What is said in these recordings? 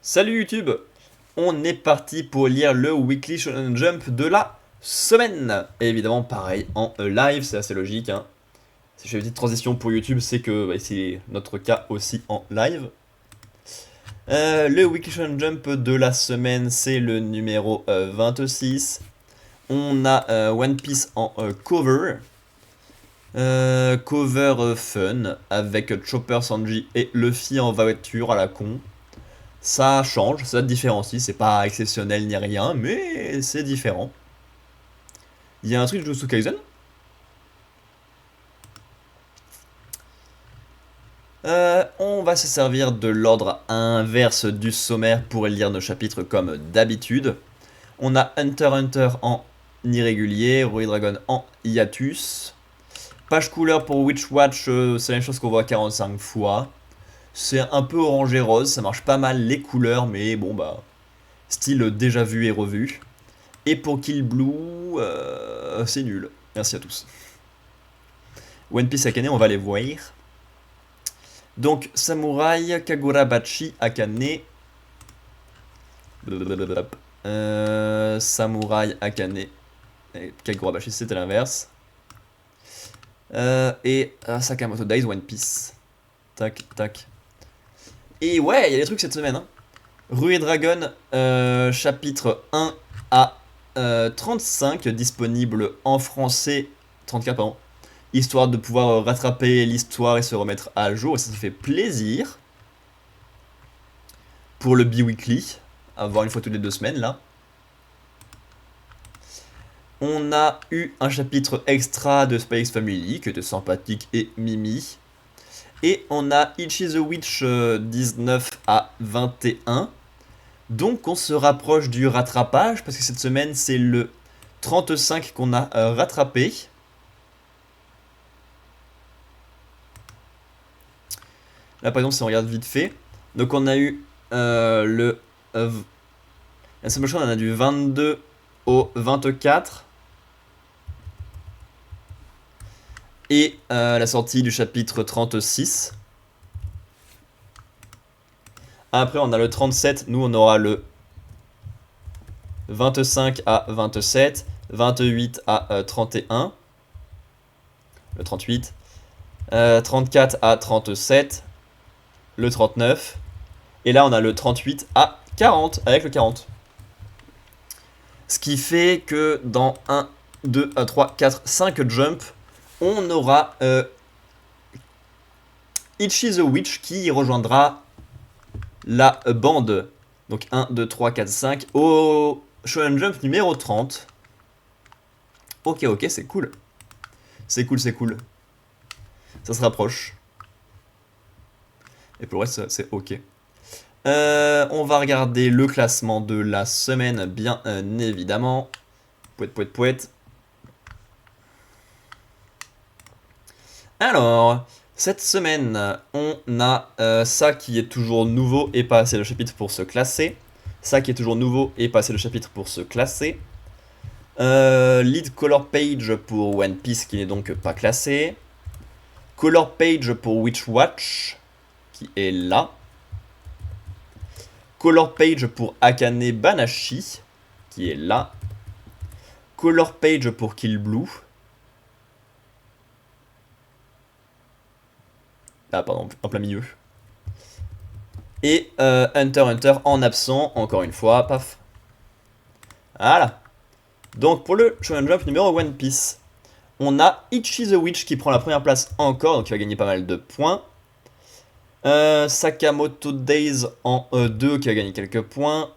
Salut YouTube. On est parti pour lire le Weekly Shonen Jump de la semaine. Et évidemment, pareil, en live, c'est assez logique, hein. Si je fais une petite transition pour YouTube, c'est que c'est notre cas aussi en live. Le Weekly Shonen Jump de la semaine, c'est le numéro 26. On a One Piece en cover. Cover fun, avec Chopper, Sanji et Luffy en voiture à la con. Ça change, ça différencie, c'est pas exceptionnel ni rien, mais c'est différent. Il y a un truc de Jujutsu Kaisen. On va se servir de l'ordre inverse du sommaire pour lire nos chapitres comme d'habitude. On a Hunter x Hunter en irrégulier, Roy Dragon en hiatus. Page couleur pour Witch Watch, c'est la même chose qu'on voit 45 fois. C'est un peu orangé rose, ça marche pas mal les couleurs, mais bon bah, style déjà vu et revu. Et pour Kill Blue, c'est nul. Merci à tous. One Piece Akane, on va les voir. Donc, Samouraï, Kagurabachi, Akane. Samouraï, Akane. Et Kagurabachi, c'était l'inverse. Et Sakamoto Days, One Piece. Tac, tac. Et ouais, il y a des trucs cette semaine. Hein. Rue Dragon, chapitre 1 à 35, disponible en français. 34, pardon. Histoire de pouvoir rattraper l'histoire et se remettre à jour. Et ça fait plaisir. Pour le bi-weekly. À voir une fois toutes les 2 semaines, là. On a eu un chapitre extra de Space Family, qui était sympathique et mimi. Et on a Ichi the Witch 19 à 21. Donc on se rapproche du rattrapage, parce que cette semaine c'est le 35 qu'on a rattrapé. Là par exemple si on regarde vite fait, donc on a eu la semaine prochaine on a du 22 au 24. Et la sortie du chapitre 36. Après on a le 37, nous on aura le 25 à 27, 28 à 31, le 38, 34 à 37, le 39, et là on a le 38 à 40, avec le 40. Ce qui fait que dans 1, 2, 3, 4, 5 jumps, on aura Ichi the Witch qui rejoindra la bande. Donc 1, 2, 3, 4, 5 au Shonen Jump numéro 30. Ok, ok, c'est cool. C'est cool, c'est cool. Ça se rapproche. Et pour le reste, c'est ok. On va regarder le classement de la semaine, bien évidemment. Pouette, pouette, pouette. Alors, cette semaine, on a ça qui est toujours nouveau et pas assez le chapitre pour se classer. Ça qui est toujours nouveau et pas assez le chapitre pour se classer. Lead Color Page pour One Piece qui n'est donc pas classé. Color Page pour Witch Watch qui est là. Color Page pour Akane Banashi qui est là. Color Page pour Kill Blue. Ah pardon, en plein milieu. Et Hunter x Hunter en absent, encore une fois, paf. Voilà. Donc pour le Shonen Jump numéro One Piece, on a Ichi the Witch qui prend la première place encore, donc il va gagner pas mal de points. Sakamoto Days en 2 qui va gagner quelques points.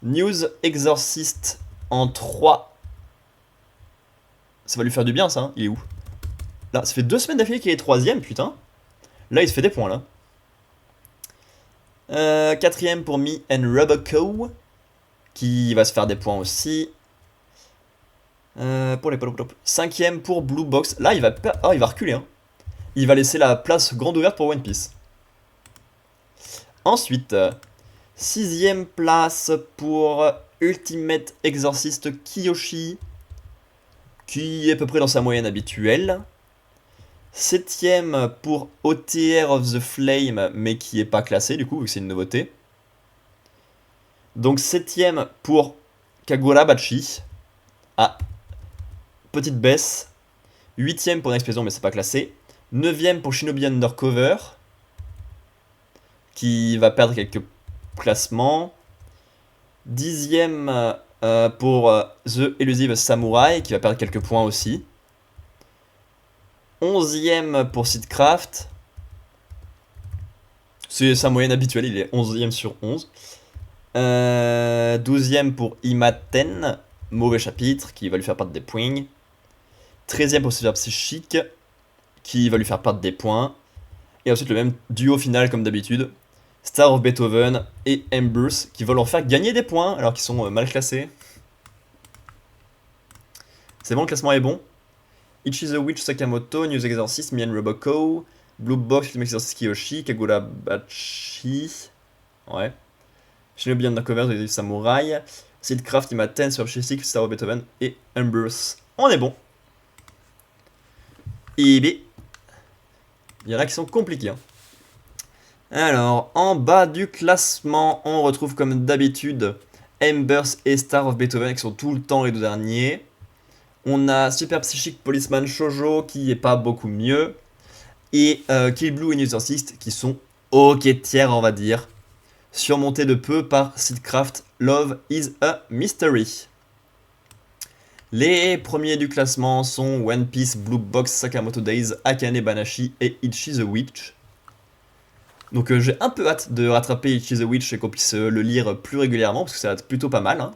News Exorcist en 3. Ça va lui faire du bien ça, hein. Il est où? Là, ça fait 2 semaines d'affilée qu'il est 3ème, putain. Là, il se fait des points là. 4ème pour Me and Roboco, qui va se faire des points aussi. Pour les 5ème pour Blue Box. Là, il va reculer. Hein. Il va laisser la place grande ouverte pour One Piece. Ensuite, 6ème place pour Ultimate Exorcist Kiyoshi, qui est à peu près dans sa moyenne habituelle. 7ème pour OTR of the Flame, mais qui est pas classé du coup, vu que c'est une nouveauté. Donc 7ème pour Kagurabachi. Ah, petite baisse. 8ème pour une explosion, mais c'est pas classé. 9ème pour Shinobi Undercover, qui va perdre quelques classements. 10ème pour The Elusive Samurai, qui va perdre quelques points aussi. 11ème pour Seedcraft. C'est sa moyenne habituelle, il est 11ème sur 11. 12ème pour Imaten, mauvais chapitre, qui va lui faire perdre des points. 13ème pour Super Psychique, qui va lui faire perdre des points. Et ensuite le même duo final comme d'habitude, Star of Beethoven et Embers, qui vont leur faire gagner des points alors qu'ils sont mal classés. C'est bon, le classement est bon. Ichi the Witch Sakamoto, News Exorcist, Mien Roboco, Blue Box, Ultimate Exorcist Kiyoshi, Kagurabachi. Ouais. Shinobi Undercover, The Samurai, Seedcraft, Imaten, Super Psychic, Star of Beethoven et Embers. On est bon. Et B. Il y en a qui sont compliqués. Hein. Alors, en bas du classement, on retrouve comme d'habitude Embers et Star of Beethoven qui sont tout le temps les deux derniers. On a Super Psychic Policeman Shoujo qui est pas beaucoup mieux. Et Kill Blue et News Exorcist qui sont ok tiers, on va dire. Surmonté de peu par Seedcraft, Love is a Mystery. Les premiers du classement sont One Piece, Blue Box, Sakamoto Days, Akane Banashi et Ichi the Witch. Donc j'ai un peu hâte de rattraper Ichi the Witch et qu'on puisse le lire plus régulièrement parce que ça va être plutôt pas mal. Hein.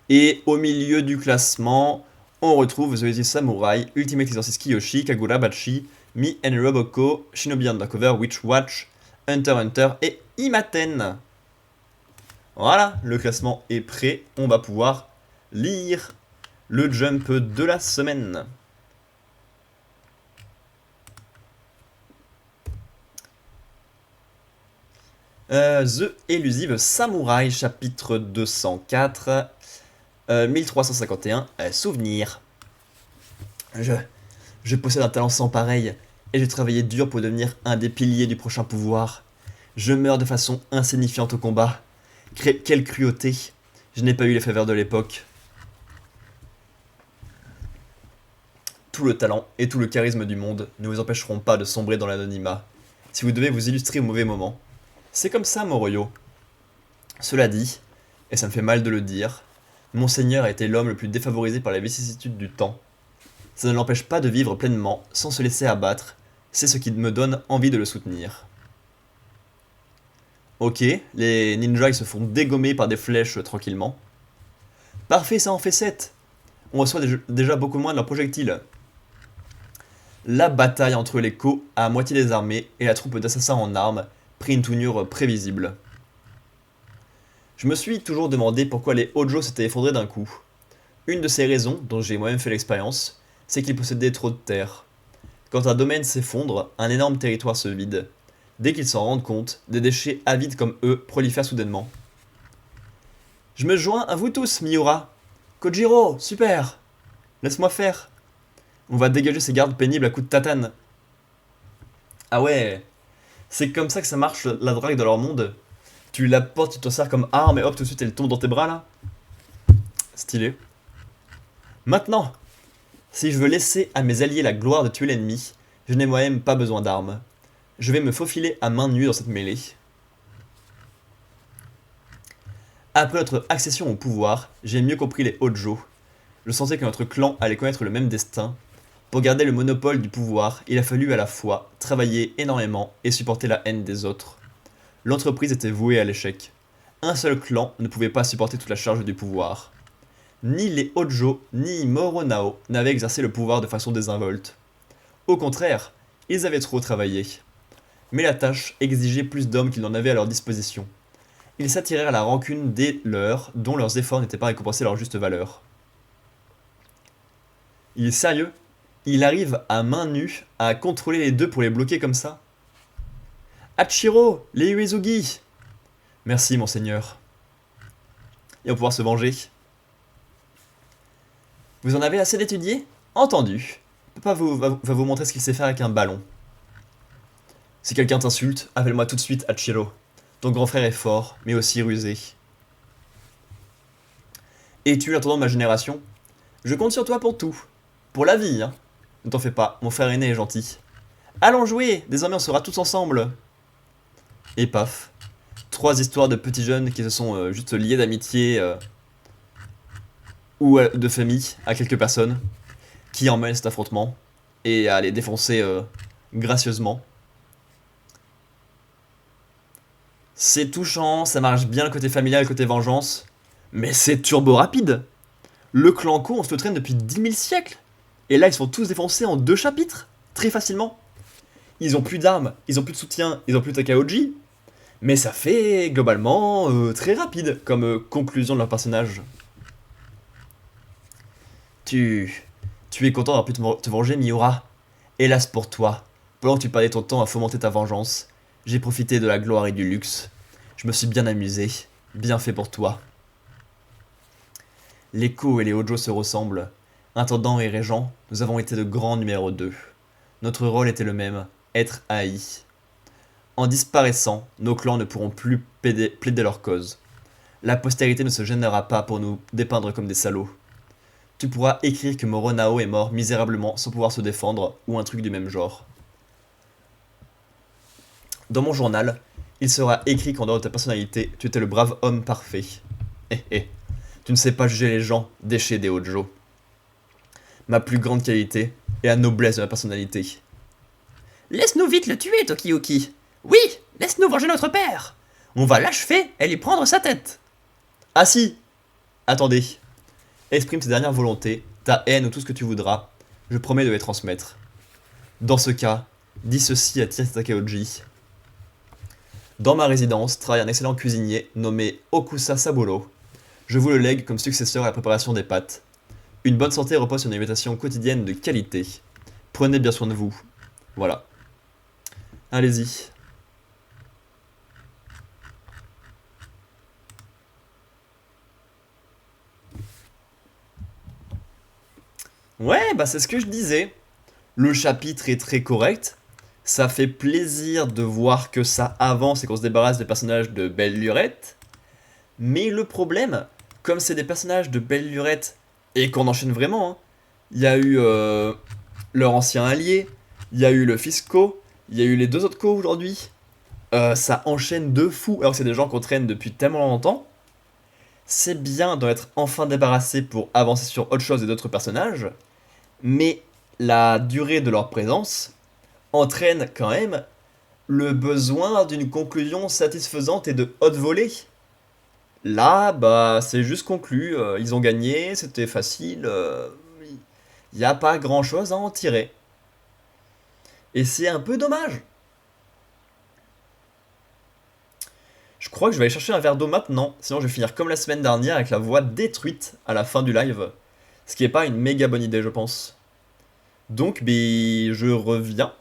Et au milieu du classement, on retrouve The Easy Samurai, Ultimate Exorcist Kiyoshi, Kagurabachi, Me and Roboko, Shinobi Undercover, Witch Watch, Hunter x Hunter et Imaten. Voilà, le classement est prêt. On va pouvoir lire le jump de la semaine. The Elusive Samurai, chapitre 204, 1351, Souvenir. Je possède un talent sans pareil, et j'ai travaillé dur pour devenir un des piliers du prochain pouvoir. Je meurs de façon insignifiante au combat. Quelle cruauté! Je n'ai pas eu les faveurs de l'époque. Tout le talent et tout le charisme du monde ne vous empêcheront pas de sombrer dans l'anonymat, si vous devez vous illustrer au mauvais moment. C'est comme ça, Moroyo. Cela dit, et ça me fait mal de le dire, Monseigneur a été l'homme le plus défavorisé par les vicissitudes du temps. Ça ne l'empêche pas de vivre pleinement, sans se laisser abattre, c'est ce qui me donne envie de le soutenir. Ok, les ninjas ils se font dégommer par des flèches tranquillement. Parfait, ça en fait 7. On reçoit déjà beaucoup moins de leurs projectiles. La bataille entre les Ko, à moitié désarmés, et la troupe d'assassins en armes prit une tournure prévisible. Je me suis toujours demandé pourquoi les Hojo s'étaient effondrés d'un coup. Une de ces raisons, dont j'ai moi-même fait l'expérience, c'est qu'ils possédaient trop de terre. Quand un domaine s'effondre, un énorme territoire se vide. Dès qu'ils s'en rendent compte, des déchets avides comme eux prolifèrent soudainement. Je me joins à vous tous, Miura. Kojiro, super. Laisse-moi faire. On va dégager ces gardes pénibles à coups de tatane. Ah ouais, c'est comme ça que ça marche la drague dans leur monde. Tu la portes, tu t'en sers comme arme et hop, tout de suite elle tombe dans tes bras là. Stylé. Maintenant, si je veux laisser à mes alliés la gloire de tuer l'ennemi, je n'ai moi-même pas besoin d'armes. Je vais me faufiler à main nue dans cette mêlée. Après notre accession au pouvoir, j'ai mieux compris les Hojo. Je sentais que notre clan allait connaître le même destin. Pour garder le monopole du pouvoir, il a fallu à la fois travailler énormément et supporter la haine des autres. L'entreprise était vouée à l'échec. Un seul clan ne pouvait pas supporter toute la charge du pouvoir. Ni les Hojo, ni Moronao n'avaient exercé le pouvoir de façon désinvolte. Au contraire, ils avaient trop travaillé. Mais la tâche exigeait plus d'hommes qu'ils n'en avaient à leur disposition. Ils s'attirèrent la rancune des leurs, dont leurs efforts n'étaient pas récompensés à leur juste valeur. Il est sérieux? Il arrive à main nue à contrôler les deux pour les bloquer comme ça? Hachiro, les Uesugi! Merci, monseigneur. Et on va pouvoir se venger. Vous en avez assez d'étudier? Entendu. Papa va vous montrer ce qu'il sait faire avec un ballon. Si quelqu'un t'insulte, appelle-moi tout de suite Hachiro. Ton grand frère est fort, mais aussi rusé. Es-tu l'intendant de ma génération? Je compte sur toi pour tout. Pour la vie, hein. Ne t'en fais pas, mon frère aîné est gentil. Allons jouer! Désormais on sera tous ensemble. Et paf. 3 histoires de petits jeunes qui se sont juste liés d'amitié ou de famille à quelques personnes qui emmènent cet affrontement et à les défoncer gracieusement. C'est touchant, ça marche bien le côté familial, le côté vengeance, mais c'est turbo rapide. Le Clanco, on se le traîne depuis 10 000 siècles. Et là, ils sont tous défoncés en 2 chapitres, très facilement. Ils ont plus d'armes, ils ont plus de soutien, ils ont plus de Takaoji. Mais ça fait globalement très rapide comme conclusion de leur personnage. Tu... Tu es content d'avoir pu te venger, Miura. Hélas pour toi, pendant que tu perdais ton temps à fomenter ta vengeance, j'ai profité de la gloire et du luxe. Je me suis bien amusé, bien fait pour toi. Les Ko et les Hojo se ressemblent. Intendant et régent, nous avons été de grands numéro 2. Notre rôle était le même, être haï. En disparaissant, nos clans ne pourront plus plaider leur cause. La postérité ne se gênera pas pour nous dépeindre comme des salauds. Tu pourras écrire que Moronao est mort misérablement sans pouvoir se défendre, ou un truc du même genre. Dans mon journal, il sera écrit qu'en dehors de ta personnalité, tu étais le brave homme parfait. Tu ne sais pas juger les gens, déchets des Hojo. Ma plus grande qualité est la noblesse de ma personnalité. Laisse-nous vite le tuer, Tokiyuki. Oui, laisse-nous venger notre père. On va l'achever et lui prendre sa tête. Ah si. Attendez. Exprime tes dernières volontés, ta haine ou tout ce que tu voudras. Je promets de les transmettre. Dans ce cas, dis ceci à Tierce Takaoji. Dans ma résidence travaille un excellent cuisinier nommé Okusa Saburo. Je vous le lègue comme successeur à la préparation des pâtes. Une bonne santé repose sur une alimentation quotidienne de qualité. Prenez bien soin de vous. Voilà. Allez-y. Ouais, bah c'est ce que je disais. Le chapitre est très correct. Ça fait plaisir de voir que ça avance et qu'on se débarrasse des personnages de belle lurette. Mais le problème, comme c'est des personnages de belle lurette et qu'on enchaîne vraiment, hein, il y a eu leur ancien allié, il y a eu le Fisco, il y a eu les 2 autres co aujourd'hui. Ça enchaîne de fou, alors que c'est des gens qu'on traîne depuis tellement longtemps. C'est bien d'en être enfin débarrassé pour avancer sur autre chose et d'autres personnages, mais la durée de leur présence entraîne quand même le besoin d'une conclusion satisfaisante et de haute volée. Là, bah, c'est juste conclu, ils ont gagné, c'était facile, il n'y a pas grand chose à en tirer. Et c'est un peu dommage. Je crois que je vais aller chercher un verre d'eau maintenant, sinon je vais finir comme la semaine dernière avec la voix détruite à la fin du live. Ce qui est pas une méga bonne idée, je pense. Donc, je reviens.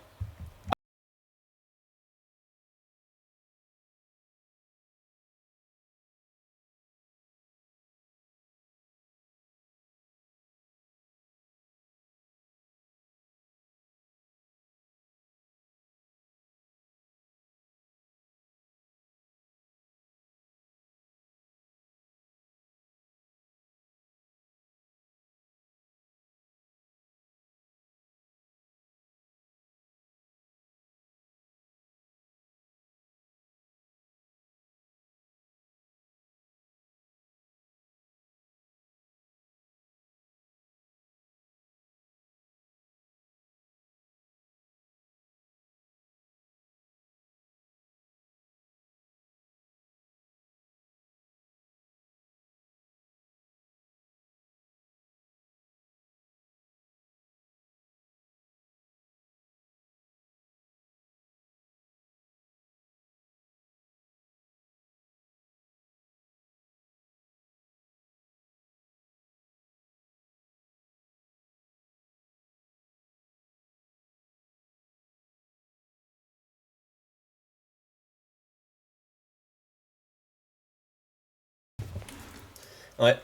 Ouais,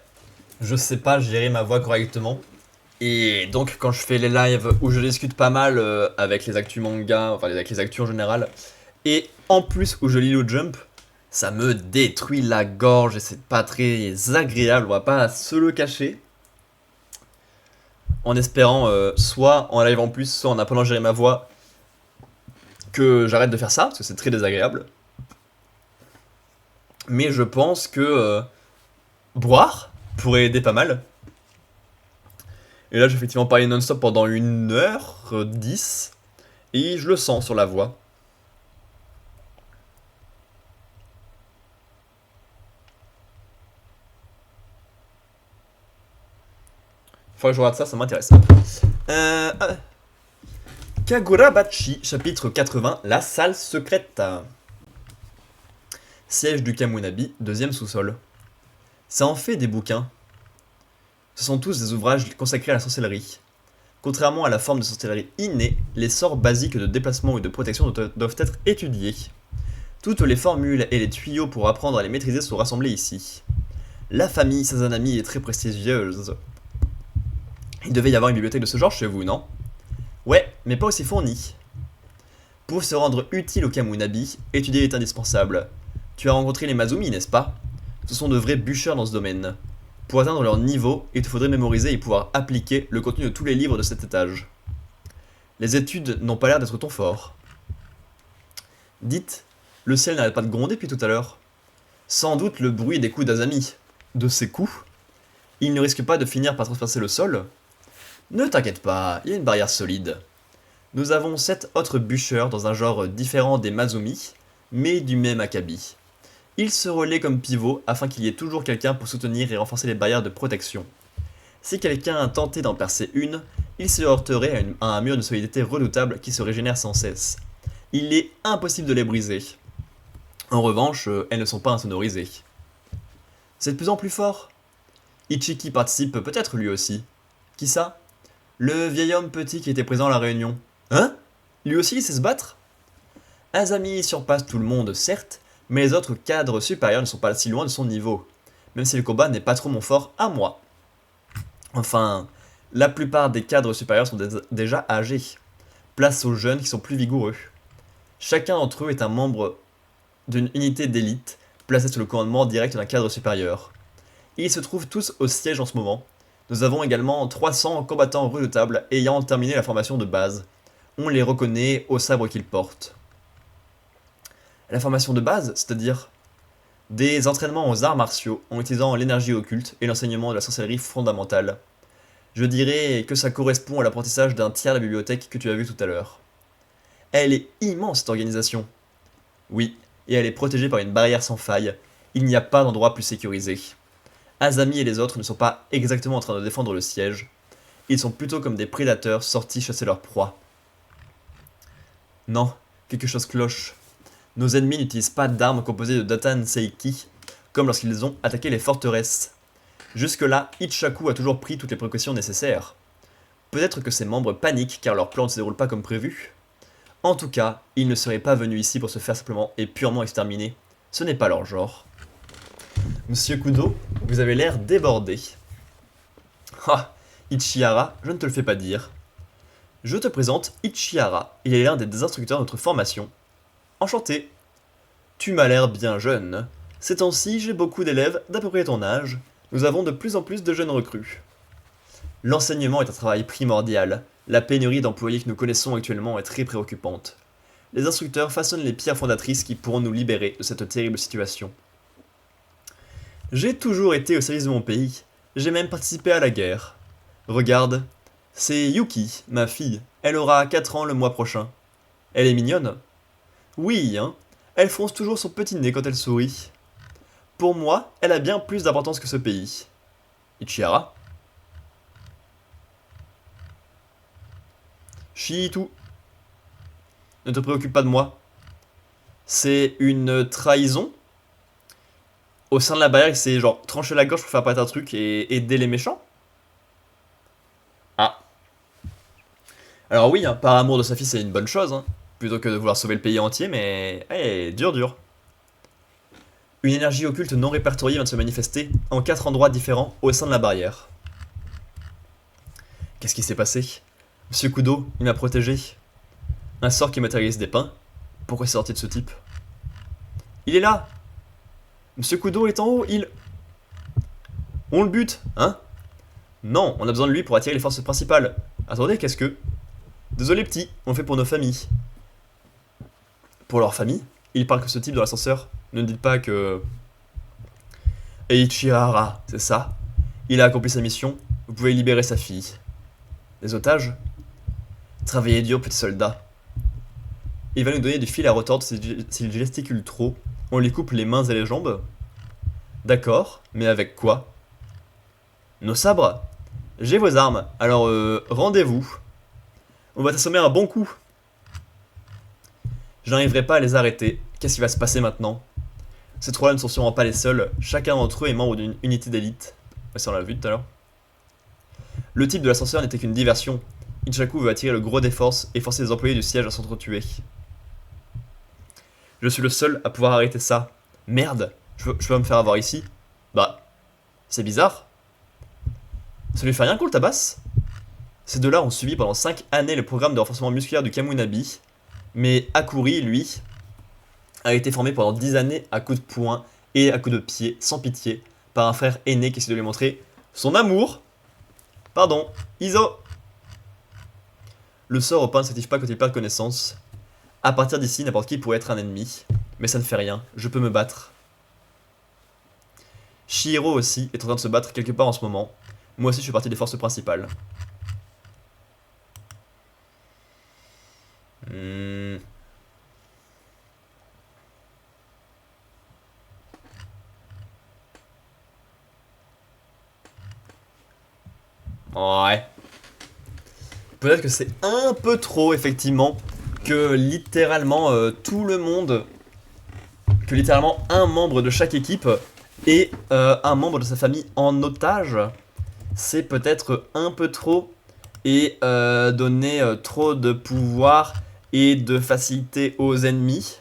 je sais pas gérer ma voix correctement. Et donc, quand je fais les lives où je discute pas mal avec les actus manga, enfin avec les actus en général, et en plus où je lis le Jump, Ça me détruit la gorge et c'est pas très agréable, on va pas se le cacher. En espérant, soit en live en plus, soit en appelant gérer ma voix, que j'arrête de faire ça, parce que c'est très désagréable. Mais je pense que boire pourrait aider pas mal. Et là, j'ai effectivement parlé non-stop pendant 1h10, et je le sens sur la voix. Faudrait que je regarde ça, ça m'intéresse. Kagurabachi, chapitre 80, la salle secrète. Siège du Kamunabi, deuxième sous-sol. Ça en fait des bouquins. Ce sont tous des ouvrages consacrés à la sorcellerie. Contrairement à la forme de sorcellerie innée, les sorts basiques de déplacement et de protection doivent être étudiés. Toutes les formules et les tuyaux pour apprendre à les maîtriser sont rassemblés ici. La famille Sazanami est très prestigieuse. Il devait y avoir une bibliothèque de ce genre chez vous, non? Ouais, mais pas aussi fournie. Pour se rendre utile au Kamunabi, étudier est indispensable. Tu as rencontré les Mazumi, n'est-ce pas? Ce sont de vrais bûcheurs dans ce domaine. Pour atteindre leur niveau, il te faudrait mémoriser et pouvoir appliquer le contenu de tous les livres de cet étage. Les études n'ont pas l'air d'être ton fort. Dites, le ciel n'arrête pas de gronder depuis tout à l'heure. Sans doute le bruit des coups d'Azami. De ses coups? Il ne risque pas de finir par transpercer le sol? Ne t'inquiète pas, il y a une barrière solide. Nous avons 7 autres bûcheurs dans un genre différent des Mazumi, mais du même acabit. Ils se relaient comme pivot afin qu'il y ait toujours quelqu'un pour soutenir et renforcer les barrières de protection. Si quelqu'un tentait d'en percer une, il se heurterait à un mur de solidité redoutable qui se régénère sans cesse. Il est impossible de les briser. En revanche, elles ne sont pas insonorisées. C'est de plus en plus fort. Ichiki participe peut-être lui aussi. Qui ça? Le vieil homme petit qui était présent à la réunion. Hein? Lui aussi il sait se battre? Azami surpasse tout le monde, certes, mais les autres cadres supérieurs ne sont pas si loin de son niveau. Même si le combat n'est pas trop mon fort à moi. Enfin, la plupart des cadres supérieurs sont déjà âgés. Place aux jeunes qui sont plus vigoureux. Chacun d'entre eux est un membre d'une unité d'élite, placée sous le commandement direct d'un cadre supérieur. Ils se trouvent tous au siège en ce moment. Nous avons également 300 combattants redoutables ayant terminé la formation de base. On les reconnaît au sabre qu'ils portent. La formation de base, c'est-à-dire des entraînements aux arts martiaux en utilisant l'énergie occulte et l'enseignement de la sorcellerie fondamentale. Je dirais que ça correspond à l'apprentissage d'un tiers de la bibliothèque que tu as vu tout à l'heure. Elle est immense cette organisation. Oui, et elle est protégée par une barrière sans faille. Il n'y a pas d'endroit plus sécurisé. Azami et les autres ne sont pas exactement en train de défendre le siège. Ils sont plutôt comme des prédateurs sortis chasser leur proie. Non, quelque chose cloche. Nos ennemis n'utilisent pas d'armes composées de Datan Seiki, comme lorsqu'ils ont attaqué les forteresses. Jusque-là, Ichaku a toujours pris toutes les précautions nécessaires. Peut-être que ses membres paniquent car leur plan ne se déroule pas comme prévu. En tout cas, ils ne seraient pas venus ici pour se faire simplement et purement exterminer. Ce n'est pas leur genre. Monsieur Kudo, vous avez l'air débordé. Ah, Ichihara, je ne te le fais pas dire. Je te présente Ichihara, il est l'un des instructeurs de notre formation. Enchanté. Tu m'as l'air bien jeune. Ces temps-ci, j'ai beaucoup d'élèves d'à peu près ton âge. Nous avons de plus en plus de jeunes recrues. L'enseignement est un travail primordial. La pénurie d'employés que nous connaissons actuellement est très préoccupante. Les instructeurs façonnent les pierres fondatrices qui pourront nous libérer de cette terrible situation. J'ai toujours été au service de mon pays. J'ai même participé à la guerre. Regarde, c'est Yuki, ma fille. Elle aura 4 ans le mois prochain. Elle est mignonne. Oui, hein. Elle fronce toujours son petit nez quand elle sourit. Pour moi, elle a bien plus d'importance que ce pays. Ichihara. Shiitu. Ne te préoccupe pas de moi. C'est une trahison. Au sein de la barrière, c'est genre trancher la gorge pour faire apparaître un truc et aider les méchants. Ah. Alors oui, hein, par amour de sa fille, c'est une bonne chose, hein, plutôt que de vouloir sauver le pays entier, mais dur. Une énergie occulte non répertoriée vient de se manifester en 4 endroits différents au sein de la barrière. Qu'est-ce qui s'est passé? Monsieur Kudo, il m'a protégé. Un sort qui matérialise des pains. Pourquoi c'est sorti de ce type? Il est là! Monsieur Kudo est en haut, il... On le bute, hein? Non, on a besoin de lui pour attirer les forces principales. Attendez, qu'est-ce que... Désolé petit, on le fait pour nos familles. Pour leur famille? Il parle que ce type dans l'ascenseur. Ne dites pas que... Eiichihara, c'est ça? Il a accompli sa mission, vous pouvez libérer sa fille. Les otages? Travaillez dur, petit soldat. Il va nous donner du fil à retordre s'il gesticule trop. On lui coupe les mains et les jambes? D'accord, mais avec quoi? Nos sabres? J'ai vos armes, alors rendez-vous. On va t'assommer un bon coup. Je n'arriverai pas à les arrêter. Qu'est-ce qui va se passer maintenant? Ces trois-là ne sont sûrement pas les seuls. Chacun d'entre eux est membre d'une unité d'élite. Ça on l'a vu tout à l'heure. Le type de l'ascenseur n'était qu'une diversion. Ichaku veut attirer le gros des forces et forcer les employés du siège à s'entretuer. Je suis le seul à pouvoir arrêter ça. Merde, je veux me faire avoir ici. Bah, c'est bizarre. Ça lui fait rien qu'on le tabasse? Ces deux-là ont suivi pendant 5 années le programme de renforcement musculaire du Kamunabi, mais Akuri, lui, a été formé pendant 10 années à coups de poing et à coups de pied, sans pitié, par un frère aîné qui essaie de lui montrer son amour. Pardon, Iso. Le sort au pain ne s'active pas quand il perd connaissance. À partir d'ici, n'importe qui pourrait être un ennemi, mais ça ne fait rien, je peux me battre. Shihiro aussi est en train de se battre quelque part en ce moment. Moi aussi je fais partie des forces principales. Ouais. Peut-être que c'est un peu trop, effectivement, que littéralement tout le monde, que littéralement un membre de chaque équipe et un membre de sa famille en otage, c'est peut-être un peu trop et donner trop de pouvoir et de facilité aux ennemis.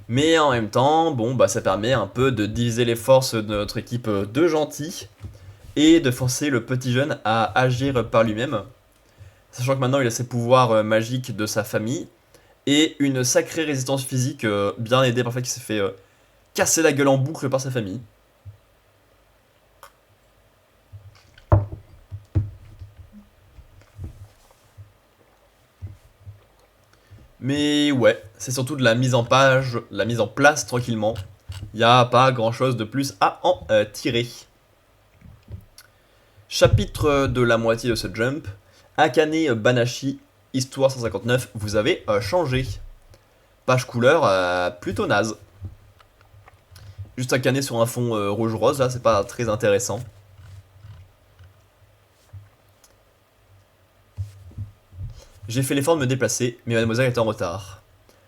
Mais en même temps, bon, bah ça permet un peu de diviser les forces de notre équipe de gentils et de forcer le petit jeune à agir par lui-même. Sachant que maintenant il a ses pouvoirs magiques de sa famille et une sacrée résistance physique bien aidée par le fait qu'il s'est fait casser la gueule en boucle par sa famille. Mais ouais, c'est surtout de la mise en page, la mise en place tranquillement. Il n'y a pas grand chose de plus à en tirer. Chapitre de la moitié de ce jump. Akane Banashi, histoire 159, vous avez changé. Page couleur plutôt naze. Juste Akane sur un fond rouge-rose, là, c'est pas très intéressant. J'ai fait l'effort de me déplacer, mais mademoiselle est en retard.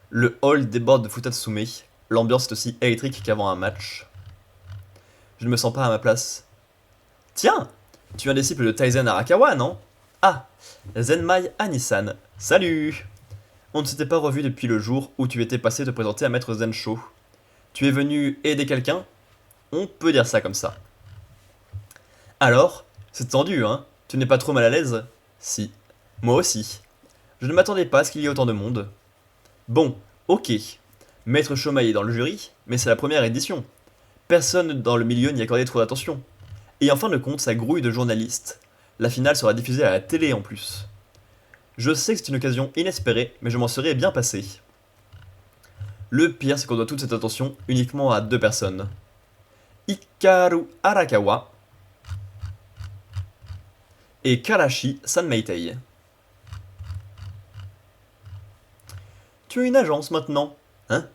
Le hall déborde de Futatsume. L'ambiance est aussi électrique qu'avant un match. Je ne me sens pas à ma place. Tiens, tu es un disciple de Taizen Arakawa, non? Ah, Zenmai Anisan. Salut! On ne s'était pas revu depuis le jour où tu étais passé te présenter à Maître Zensho. Tu es venu aider quelqu'un? On peut dire ça comme ça. Alors, c'est tendu, hein? Tu n'es pas trop mal à l'aise? Si. Moi aussi. Je ne m'attendais pas à ce qu'il y ait autant de monde. Bon, ok. Maître Shomae est dans le jury, mais c'est la première édition. Personne dans le milieu n'y accordait trop d'attention. Et en fin de compte, ça grouille de journalistes. La finale sera diffusée à la télé en plus. Je sais que c'est une occasion inespérée, mais je m'en serais bien passé. Le pire, c'est qu'on doit toute cette attention uniquement à 2 personnes. Hikaru Arakawa et Karashi Sanmeitei. Tu as une agence maintenant, hein?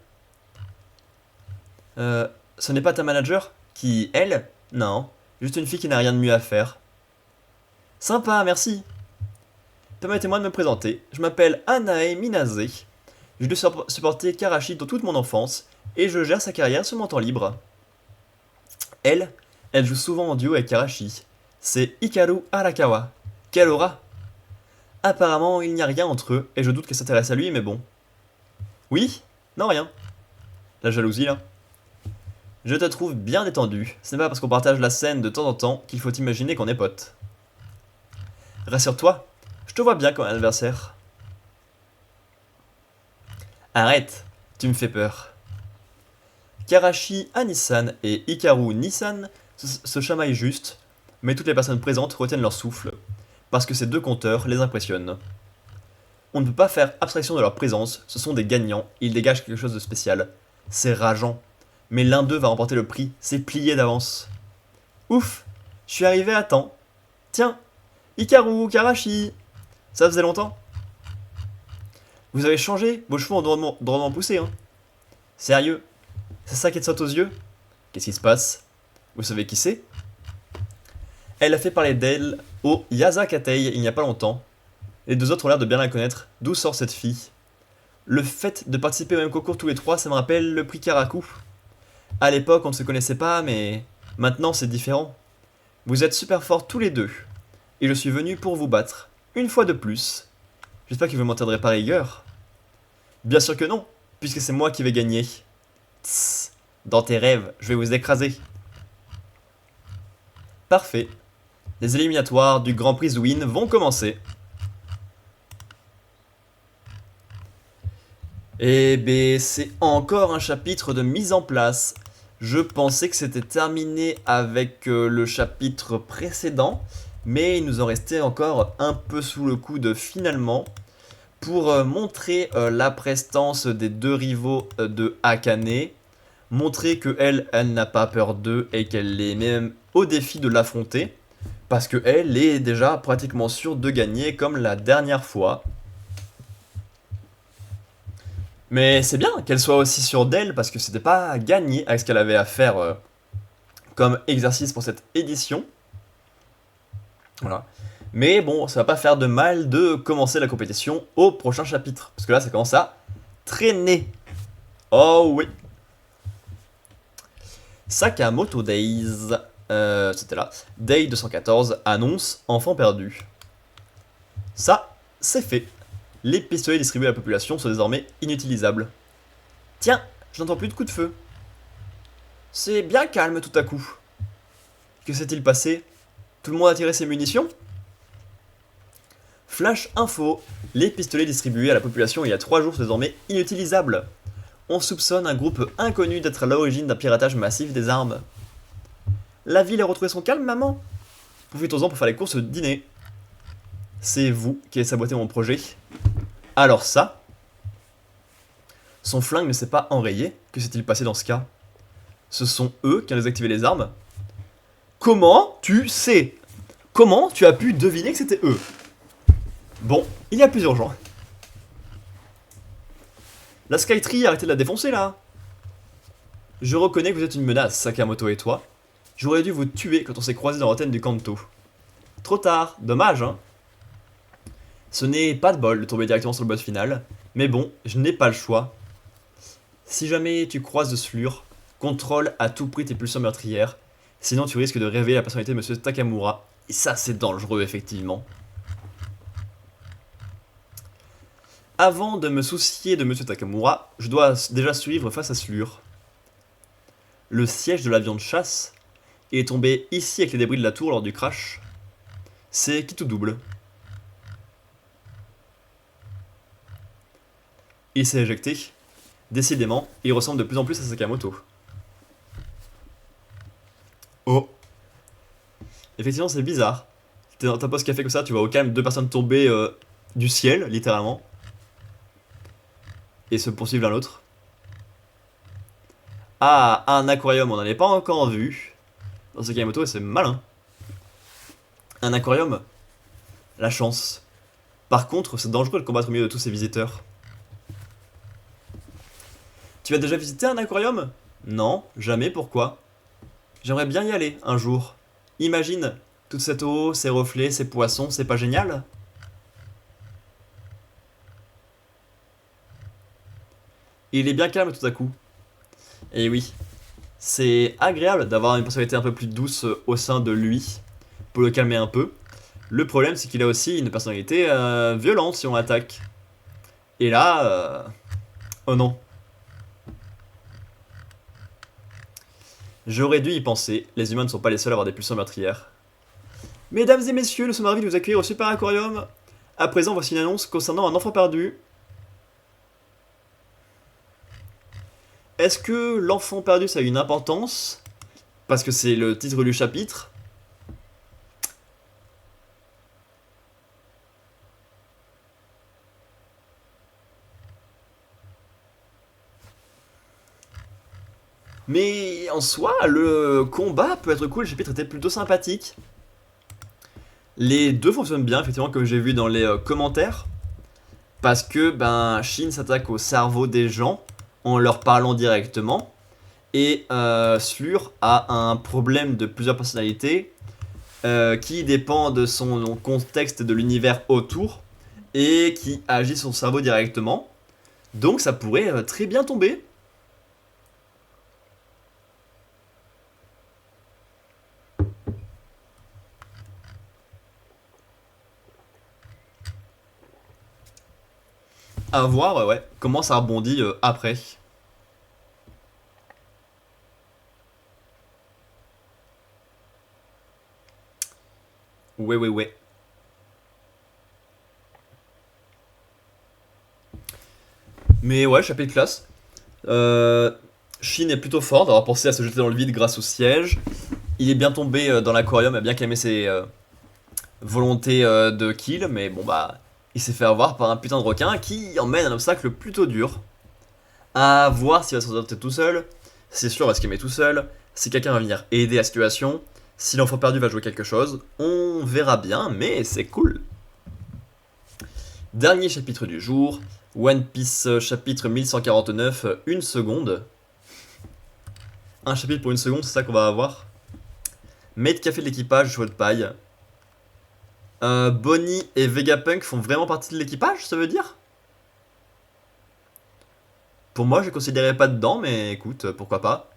Ce n'est pas ta manager? Qui, elle? Non, juste une fille qui n'a rien de mieux à faire. Sympa, merci. Permettez-moi de me présenter. Je m'appelle Anae Minase. Je dû supporter Karashi dans toute mon enfance et je gère sa carrière sur mon temps libre. Elle joue souvent en duo avec Karashi. C'est Hikaru Arakawa. Quelle aura! Apparemment, il n'y a rien entre eux et je doute qu'elle s'intéresse à lui, mais bon. Oui? Non, rien. La jalousie, là. Je te trouve bien détendu. Ce n'est pas parce qu'on partage la scène de temps en temps qu'il faut imaginer qu'on est potes. Rassure-toi, je te vois bien comme un adversaire. Arrête, tu me fais peur. Karashi à Nissan et Hikaru Nissan se chamaillent juste, mais toutes les personnes présentes retiennent leur souffle, parce que ces deux compteurs les impressionnent. On ne peut pas faire abstraction de leur présence, ce sont des gagnants, ils dégagent quelque chose de spécial. C'est rageant. Mais l'un d'eux va remporter le prix, c'est plié d'avance. Ouf, je suis arrivé à temps. Tiens, Hikaru, Karashi, ça faisait longtemps. Vous avez changé, vos cheveux ont drôlement poussé, hein. Sérieux, c'est ça qui te saute aux yeux? Qu'est-ce qui se passe? Vous savez qui c'est? Elle a fait parler d'elle au Yazakatei il n'y a pas longtemps. Les deux autres ont l'air de bien la connaître. D'où sort cette fille? Le fait de participer au même concours tous les trois, ça me rappelle le prix Karakou. À l'époque, on ne se connaissait pas, mais maintenant c'est différent. Vous êtes super forts tous les deux. Et je suis venu pour vous battre. Une fois de plus. J'espère que vous m'en tiendrez par rigueur. Bien sûr que non, puisque c'est moi qui vais gagner. Tss, dans tes rêves, je vais vous écraser. Parfait. Les éliminatoires du Grand Prix Win vont commencer. Et ben, c'est encore un chapitre de mise en place. Je pensais que c'était terminé avec le chapitre précédent, mais il nous en restait encore un peu sous le coude finalement pour montrer la prestance des deux rivaux de Akane, montrer que elle n'a pas peur d'eux et qu'elle est même au défi de l'affronter, parce qu'elle est déjà pratiquement sûre de gagner comme la dernière fois. Mais c'est bien qu'elle soit aussi sûre d'elle, parce que c'était pas gagné avec ce qu'elle avait à faire comme exercice pour cette édition. Voilà. Mais bon, ça va pas faire de mal de commencer la compétition au prochain chapitre. Parce que là, ça commence à traîner. Oh oui. Sakamoto Days. C'était là. Day 214 annonce enfant perdu. Ça, c'est fait. Les pistolets distribués à la population sont désormais inutilisables. Tiens, je n'entends plus de coups de feu. C'est bien calme tout à coup. Que s'est-il passé? Tout le monde a tiré ses munitions? Flash info. Les pistolets distribués à la population il y a 3 jours sont désormais inutilisables. On soupçonne un groupe inconnu d'être à l'origine d'un piratage massif des armes. La ville a retrouvé son calme, maman? Profitons-en pour faire les courses de dîner. C'est vous qui avez saboté mon projet. Alors ça, son flingue ne s'est pas enrayé. Que s'est-il passé dans ce cas? Ce sont eux qui ont désactivé les armes. Comment tu sais? Comment tu as pu deviner que c'était eux? Bon, il y a plus urgent. La Skytree, arrêtez de la défoncer là. Je reconnais que vous êtes une menace, Sakamoto et toi. J'aurais dû vous tuer quand on s'est croisés dans l'antenne du Kanto. Trop tard, dommage hein. Ce n'est pas de bol de tomber directement sur le boss final, mais bon, je n'ai pas le choix. Si jamais tu croises de Slur, contrôle à tout prix tes pulsions meurtrières, sinon tu risques de révéler la personnalité de Monsieur Takamura, et ça c'est dangereux effectivement. Avant de me soucier de Monsieur Takamura, je dois déjà suivre face à Slur. Le siège de l'avion de chasse est tombé ici avec les débris de la tour lors du crash. C'est qui tout double. Il s'est éjecté. Décidément, il ressemble de plus en plus à Sakamoto. Oh. Effectivement, c'est bizarre. T'es dans ta pause café comme ça, tu vois au calme 2 personnes tomber du ciel, littéralement. Et se poursuivre l'un l'autre. Ah, un aquarium, on n'en est pas encore vu. Dans Sakamoto, c'est malin. Un aquarium, la chance. Par contre, c'est dangereux de combattre au milieu de tous ces visiteurs. Tu as déjà visité un aquarium? Non, jamais, pourquoi? J'aimerais bien y aller, un jour. Imagine, toute cette eau, ces reflets, ces poissons, c'est pas génial? Il est bien calme tout à coup. Et oui, c'est agréable d'avoir une personnalité un peu plus douce au sein de lui, pour le calmer un peu. Le problème, c'est qu'il a aussi une personnalité violente si on l'attaque. Et là... Oh non. J'aurais dû y penser, les humains ne sont pas les seuls à avoir des pulsions meurtrières. Mesdames et messieurs, nous sommes ravis de vous accueillir au Super Aquarium. À présent, voici une annonce concernant un enfant perdu. Est-ce que l'enfant perdu ça a une importance? Parce que c'est le titre du chapitre. Mais en soi, le combat peut être cool, le chapitre était plutôt sympathique. Les deux fonctionnent bien, effectivement, comme j'ai vu dans les commentaires. Parce que ben, Shin s'attaque au cerveau des gens en leur parlant directement. Et Slur a un problème de plusieurs personnalités qui dépend de son contexte de l'univers autour et qui agit sur son cerveau directement. Donc ça pourrait très bien tomber. À voir, ouais, comment ça rebondit après. Ouais, ouais, ouais. Mais ouais, chapitre classe. Shin est plutôt fort d'avoir pensé à se jeter dans le vide grâce au siège. Il est bien tombé dans l'aquarium, a bien calmé ses volontés de kill, mais bon bah, il s'est fait avoir par un putain de requin qui emmène un obstacle plutôt dur. À voir s'il va s'en sortir tout seul, c'est sûr, il va se calmer tout seul, si quelqu'un va venir aider la situation, si l'enfant perdu va jouer quelque chose, on verra bien, mais c'est cool. Dernier chapitre du jour, One Piece chapitre 1149, une seconde. Un chapitre pour une seconde, c'est ça qu'on va avoir. Maître café de l'équipage, chevaux de paille. Bonnie et Vegapunk font vraiment partie de l'équipage, ça veut dire? Pour moi, je les considérais pas dedans, mais écoute, pourquoi pas.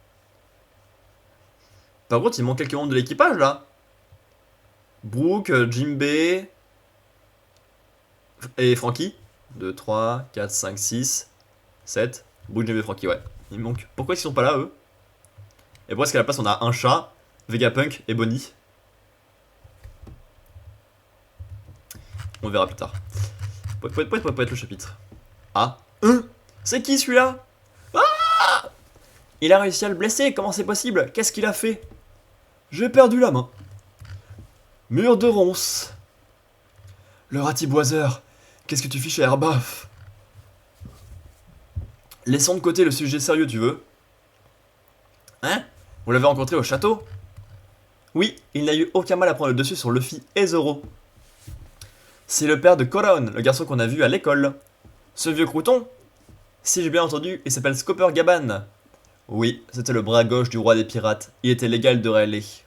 Par contre, il manque quelques membres de l'équipage là. Brooke, Jimbei et Frankie. 2, 3, 4, 5, 6, 7. Brooke, Jimbei et Frankie, ouais. Il me manque. Pourquoi ils sont pas là, eux? Et pourquoi est-ce qu'à la place on a un chat, Vegapunk et Bonnie? On verra plus tard. Poète le chapitre. Ah. C'est qui celui-là? Ah! Il a réussi à le blesser, comment c'est possible? Qu'est-ce qu'il a fait? J'ai perdu la main. Mur de ronces. Le ratiboiseur. Qu'est-ce que tu fiches à Airbuff? Laissons de côté le sujet sérieux, tu veux? Hein? Vous l'avez rencontré au château? Oui, il n'a eu aucun mal à prendre le dessus sur Luffy et Zoro. C'est le père de Koraon, le garçon qu'on a vu à l'école. Ce vieux crouton? Si j'ai bien entendu, il s'appelle Scopper Gaban. Oui, c'était le bras gauche du roi des pirates. Il était légal de Rayleigh.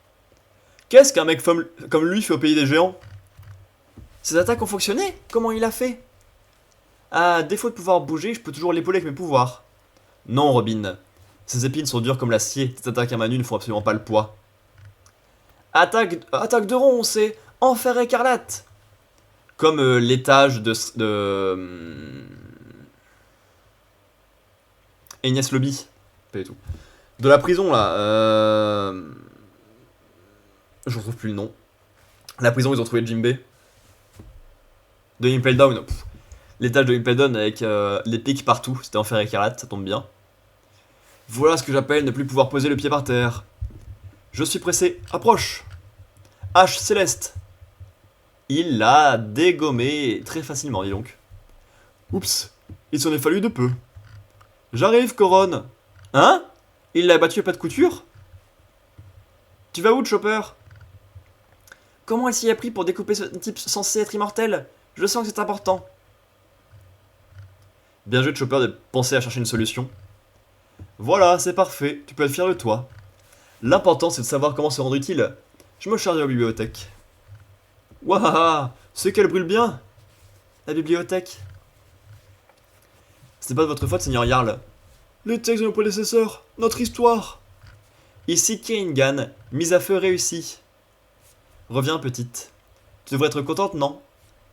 Qu'est-ce qu'un mec comme lui fait au pays des géants? Ses attaques ont fonctionné? Comment il a fait? À défaut de pouvoir bouger, je peux toujours l'épauler avec mes pouvoirs. Non, Robin. Ses épines sont dures comme l'acier. Tes attaques à main nue ne font absolument pas le poids. Attaque de rond, c'est enfer écarlate. Comme l'étage de Agnès Lobby. Pas du tout. De la prison, là. Je retrouve plus le nom. La prison, ils ont trouvé Jimbei. De Impel Down. L'étage de Impel Down avec les pics partout. C'était enfer écarlate, ça tombe bien. Voilà ce que j'appelle ne plus pouvoir poser le pied par terre. Je suis pressé. Approche. H céleste. Il l'a dégommé très facilement, dis donc. Oups, il s'en est fallu de peu. J'arrive, Coron. Hein? Il l'a battu à pas de couture? Tu vas où, Chopper? Comment elle s'y a pris pour découper ce type censé être immortel? Je sens que c'est important. Bien joué, Chopper, de penser à chercher une solution. Voilà, c'est parfait, tu peux être fier de toi. L'important, c'est de savoir comment se rendre utile. Je me charge de la bibliothèque. Waouh, c'est qu'elle brûle bien. La bibliothèque. Ce n'est pas de votre faute, Seigneur Jarl. Les textes de nos prédécesseurs, notre histoire. Ici Keringan, mise à feu réussie. Reviens, petite. Tu devrais être contente, non?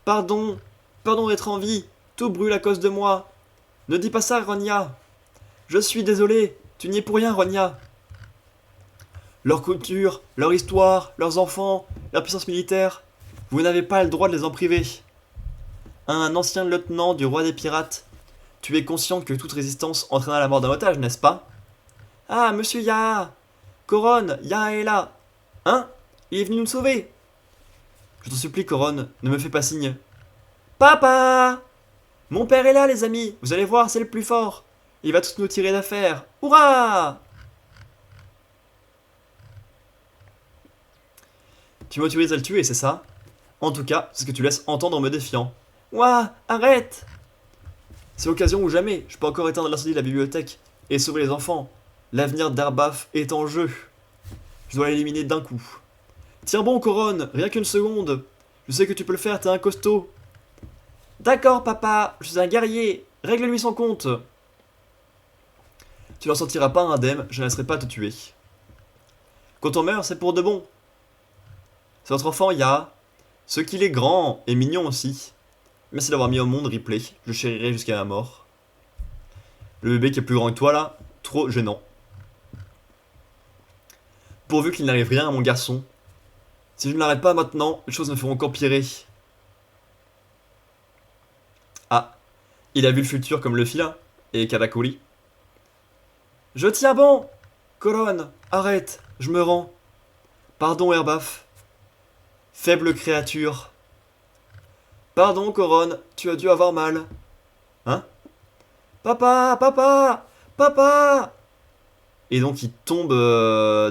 Pardon, pardon d'être en vie. Tout brûle à cause de moi. Ne dis pas ça, Ronia. Je suis désolé, tu n'y es pour rien, Ronia. Leur culture, leur histoire, leurs enfants, leur puissance militaire, vous n'avez pas le droit de les en priver. Un ancien lieutenant du roi des pirates, Tu es conscient que toute résistance entraînera la mort d'un otage, n'est-ce pas? Ah, monsieur Yaha! Coron, Yaha est là! Hein? Il est venu nous sauver! Je t'en supplie, Coron, ne me fais pas signe. Papa! Mon père est là, les amis! Vous allez voir, c'est le plus fort! Il va tous nous tirer d'affaire! Hurrah! Tu m'autorises à le tuer, c'est ça? En tout cas, c'est ce que tu laisses entendre en me défiant. Ouah, arrête! C'est l'occasion ou jamais, je peux encore éteindre l'incendie de la bibliothèque et sauver les enfants. L'avenir d'Arbaf est en jeu. Je dois l'éliminer d'un coup. Tiens bon, Coron, rien qu'une seconde. Je sais que tu peux le faire, t'es un costaud. D'accord, papa, je suis un guerrier. Règle-lui son compte. Tu n'en sortiras pas indemne, je ne laisserai pas te tuer. Quand on meurt, c'est pour de bon. C'est votre enfant, Ya. Ce qu'il est grand et mignon aussi. Merci d'avoir mis au monde Ripley, je le chérirai jusqu'à la mort. Le bébé qui est plus grand que toi là, trop gênant. Pourvu qu'il n'arrive rien à mon garçon. Si je ne l'arrête pas maintenant, les choses me feront encore empirer. Ah, il a vu le futur comme le fila, et Katakuri. Je tiens bon! Colonne, arrête, je me rends. Pardon, Herbaf. Faible créature. Pardon, Coron, tu as dû avoir mal. Hein? Papa, papa, papa! Et donc il tombe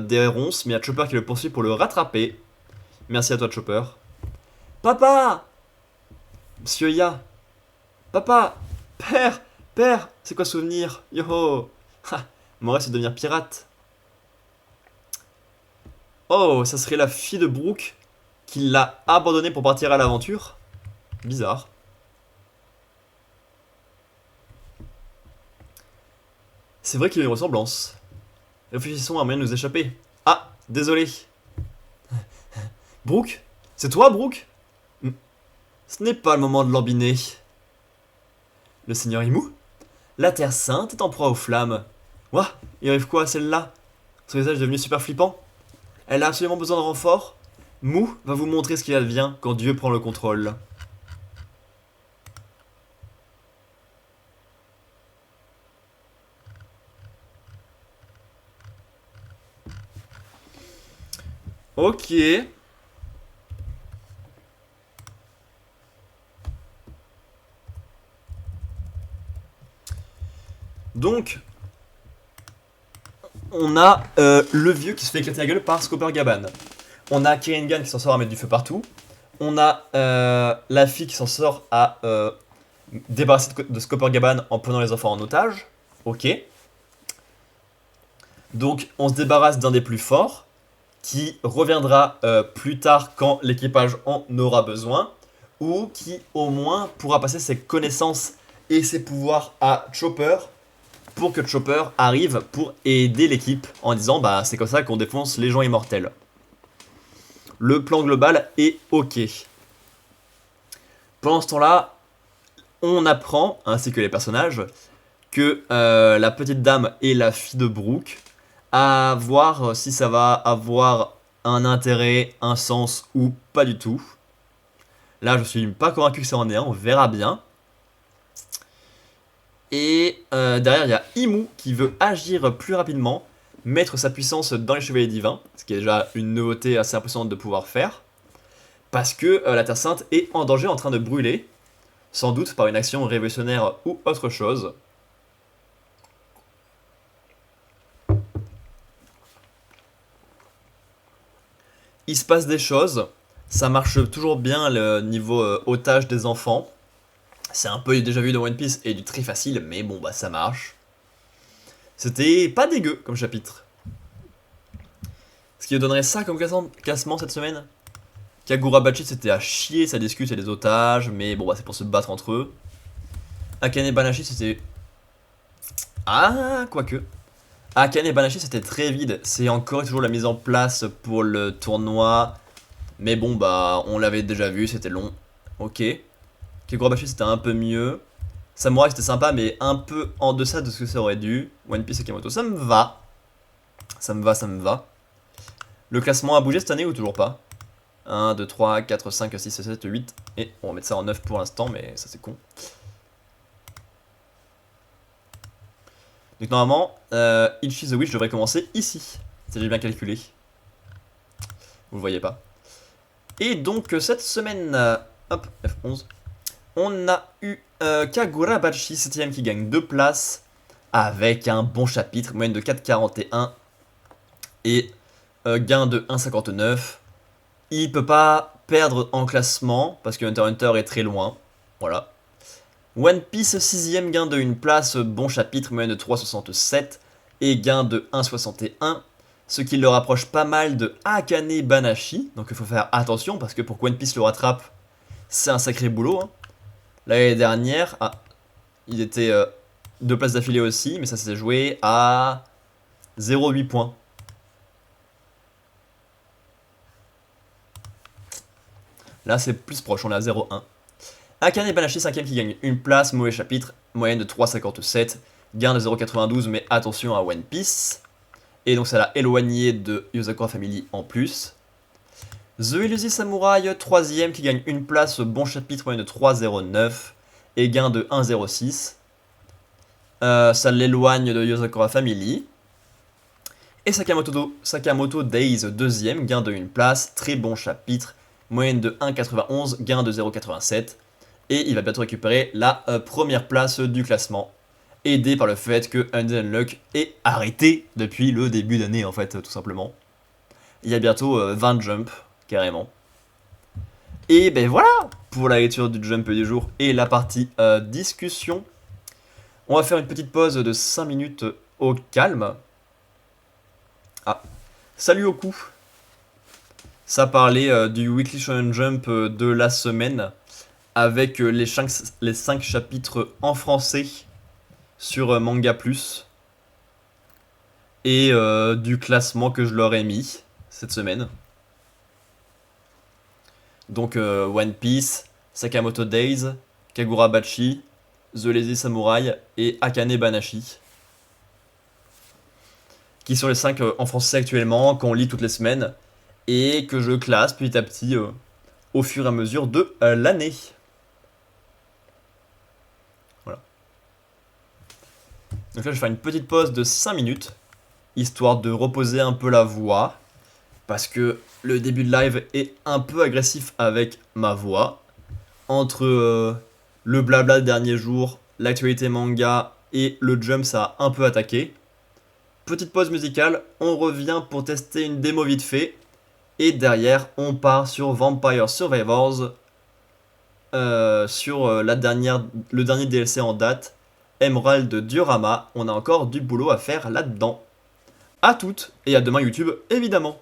des ronces, mais il y a Chopper qui le poursuit pour le rattraper. Merci à toi, Chopper. Papa! Monsieur Ya. Papa! Père! Père! C'est quoi souvenir? Yo! Ha! Mon rêve c'est de devenir pirate. Oh, ça serait la fille de Brooke qui l'a abandonné pour partir à l'aventure? Bizarre. C'est vrai qu'il y a une ressemblance. Réfléchissons à un moyen de nous échapper. Ah, désolé. Brooke? C'est toi, Brooke? Ce n'est pas le moment de lambiner. Le seigneur Imou? La Terre Sainte est en proie aux flammes. Ouah, il arrive quoi à celle-là? Son visage est devenu super flippant. Elle a absolument besoin de renfort. Mou va vous montrer ce qu'il advient quand Dieu prend le contrôle. Ok. Donc, on a le vieux qui se fait éclater la gueule par Scopper-Gaban. On a Keringan qui s'en sort à mettre du feu partout. On a la fille qui s'en sort à débarrasser de Scopper-Gaban en prenant les enfants en otage. Ok. Donc, on se débarrasse d'un des plus forts qui reviendra plus tard quand l'équipage en aura besoin, ou qui au moins pourra passer ses connaissances et ses pouvoirs à Chopper pour que Chopper arrive pour aider l'équipe en disant bah c'est comme ça qu'on défonce les gens immortels. Le plan global est ok. Pendant ce temps-là, on apprend, ainsi que les personnages, que la petite dame et la fille de Brooke, à voir si ça va avoir un intérêt, un sens ou pas du tout. Là, je suis pas convaincu que ça en est un, on verra bien. Et derrière, il y a Imou qui veut agir plus rapidement, mettre sa puissance dans les chevaliers divins, ce qui est déjà une nouveauté assez impressionnante de pouvoir faire, parce que la Terre Sainte est en danger, en train de brûler, sans doute par une action révolutionnaire ou autre chose. Il se passe des choses, ça marche toujours bien le niveau otage des enfants. C'est un peu déjà vu de One Piece et du très facile, mais bon bah ça marche. C'était pas dégueu comme chapitre. Ce qui donnerait ça comme classement cette semaine. Kagurabachi c'était à chier, ça discute, c'est des otages, mais bon bah c'est pour se battre entre eux. Akane Banashi c'était... Ah, quoique. Akane Banashi c'était très vide, c'est encore et toujours la mise en place pour le tournoi. Mais bon bah on l'avait déjà vu, c'était long. Ok. Kagurabachi c'était un peu mieux. Samurai c'était sympa mais un peu en deçà de ce que ça aurait dû. One Piece et Kamoto ça me va. Ça me va, ça me va. Le classement a bougé cette année ou toujours pas? 1, 2, 3, 4, 5, 6, 7, 8. Et on va mettre ça en 9 pour l'instant mais ça c'est con. Donc normalement, Ichi the Witch devrait commencer ici, si j'ai bien calculé. Vous le voyez pas. Et donc cette semaine, hop, F11, on a eu Kagurabachi 7ème qui gagne 2 places, avec un bon chapitre, moyenne de 4,41 et gain de 1,59. Il peut pas perdre en classement, parce que Hunter x Hunter est très loin, voilà. One Piece 6ème, gain de 1 place, bon chapitre, moyenne de 3,67 et gain de 1,61. Ce qui le rapproche pas mal de Akane Banashi. Donc il faut faire attention parce que pour que One Piece le rattrape, c'est un sacré boulot. Hein. L'année dernière, il était 2 places d'affilée aussi, mais ça s'est joué à 0,8 points. Là c'est plus proche, on est à 0,1. Akane Banashi 5ème qui gagne 1 place, mauvais chapitre, moyenne de 3,57, gain de 0,92, mais attention à One Piece. Et donc ça l'a éloigné de Yozakura Family en plus. The Elusive Samurai 3ème qui gagne 1 place, bon chapitre, moyenne de 3,09 et gain de 1,06. Ça l'éloigne de Yozakura Family. Et Sakamoto Days 2ème, gain de 1 place, très bon chapitre, moyenne de 1,91, gain de 0,87. Et il va bientôt récupérer la première place du classement, aidé par le fait que Undead Unluck est arrêté depuis le début d'année en fait, tout simplement. Il y a bientôt 20 jumps, carrément. Et ben voilà, pour la lecture du jump du jour et la partie discussion. On va faire une petite pause de 5 minutes au calme. Ah, salut au coup. Ça parlait du Weekly Shonen Jump de la semaine, avec les 5 chapitres en français sur Manga Plus et du classement que je leur ai mis cette semaine. Donc One Piece, Sakamoto Days, Kagurabachi, The Lazy Samurai et Akane Banashi, qui sont les 5 en français actuellement, qu'on lit toutes les semaines et que je classe petit à petit au fur et à mesure de l'année. Voilà. Donc là je vais faire une petite pause de 5 minutes, histoire de reposer un peu la voix, parce que le début de live est un peu agressif avec ma voix. Entre le blabla des derniers jours, l'actualité manga et le jump, ça a un peu attaqué. Petite pause musicale, on revient pour tester une démo vite fait. Et derrière, on part sur Vampire Survivors, sur le dernier DLC en date, Emerald Diorama. On a encore du boulot à faire là-dedans. A toutes et à demain YouTube, évidemment.